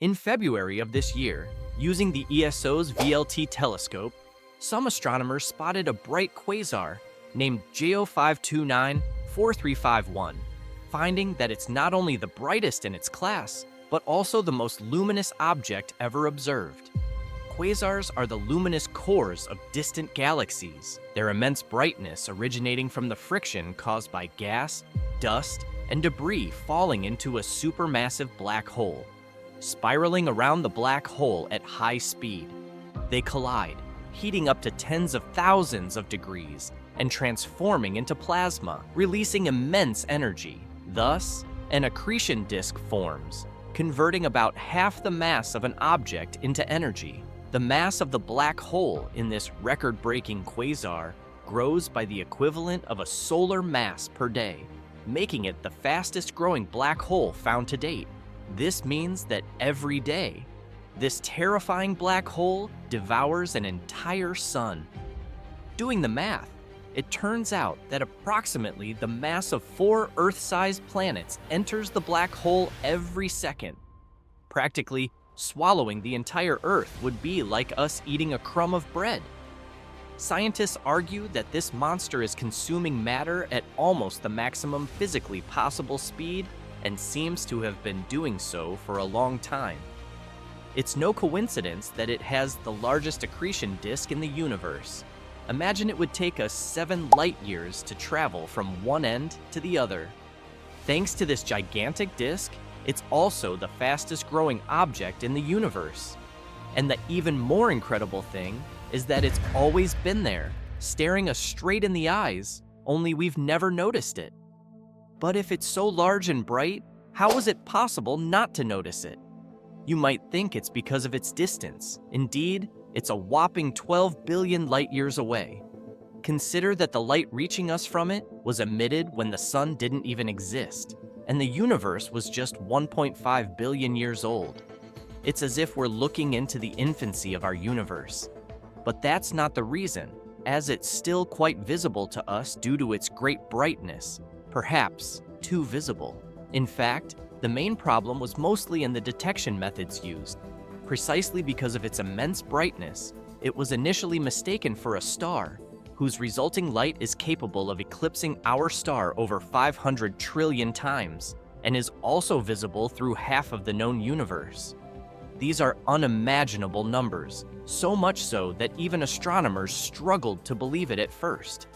In February of this year, using the ESO's VLT telescope, some astronomers spotted a bright quasar named J05294351, finding that it's not only the brightest in its class, but also the most luminous object ever observed. Quasars are the luminous cores of distant galaxies, their immense brightness originating from the friction caused by gas, dust, and debris falling into a supermassive black hole. Spiraling around the black hole at high speed, they collide, heating up to tens of thousands of degrees and transforming into plasma, releasing immense energy. Thus, an accretion disk forms, converting about half the mass of an object into energy. The mass of the black hole in this record-breaking quasar grows by the equivalent of a solar mass per day, making it the fastest-growing black hole found to date. This means that every day, this terrifying black hole devours an entire sun. Doing the math, it turns out that approximately the mass of 4 Earth-sized planets enters the black hole every second. Practically, swallowing the entire Earth would be like us eating a crumb of bread. Scientists argue that this monster is consuming matter at almost the maximum physically possible speed and seems to have been doing so for a long time. It's no coincidence that it has the largest accretion disk in the universe. Imagine it would take us 7 light years to travel from one end to the other. Thanks to this gigantic disk, it's also the fastest growing object in the universe. And the even more incredible thing is that it's always been there, staring us straight in the eyes, only we've never noticed it. But if it's so large and bright, how is it possible not to notice it? You might think it's because of its distance. Indeed, it's a whopping 12 billion light years away. Consider that the light reaching us from it was emitted when the sun didn't even exist, and the universe was just 1.5 billion years old. It's as if we're looking into the infancy of our universe. But that's not the reason, as it's still quite visible to us due to its great brightness, perhaps too visible. In fact, the main problem was mostly in the detection methods used. Precisely because of its immense brightness, it was initially mistaken for a star, whose resulting light is capable of eclipsing our star over 500 trillion times, and is also visible through half of the known universe. These are unimaginable numbers, so much so that even astronomers struggled to believe it at first.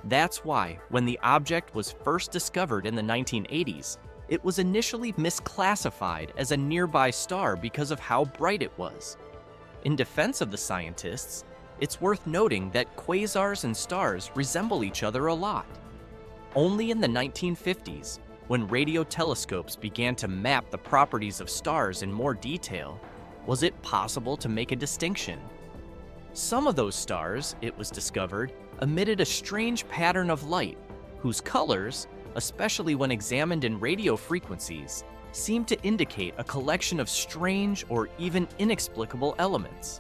That's why, when the object was first discovered in the 1980s, it was initially misclassified as a nearby star because of how bright it was. In defense of the scientists, it's worth noting that quasars and stars resemble each other a lot. Only in the 1950s, when radio telescopes began to map the properties of stars in more detail, was it possible to make a distinction. Some of those stars, it was discovered, emitted a strange pattern of light, whose colors, especially when examined in radio frequencies, seemed to indicate a collection of strange or even inexplicable elements.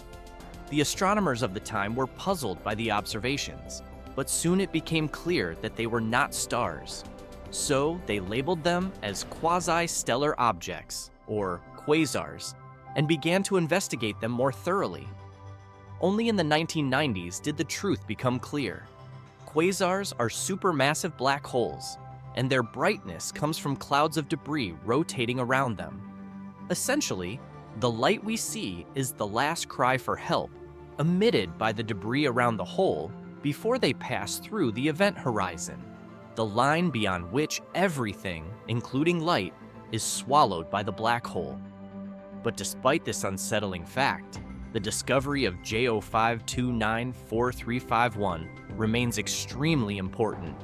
The astronomers of the time were puzzled by the observations, but soon it became clear that they were not stars. So they labeled them as quasi-stellar objects, or quasars, and began to investigate them more thoroughly. Only in the 1990s did the truth become clear. Quasars are supermassive black holes, and their brightness comes from clouds of debris rotating around them. Essentially, the light we see is the last cry for help, emitted by the debris around the hole before they pass through the event horizon, the line beyond which everything, including light, is swallowed by the black hole. But despite this unsettling fact, the discovery of J05294351 remains extremely important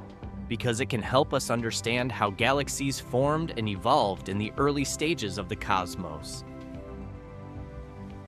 because it can help us understand how galaxies formed and evolved in the early stages of the cosmos.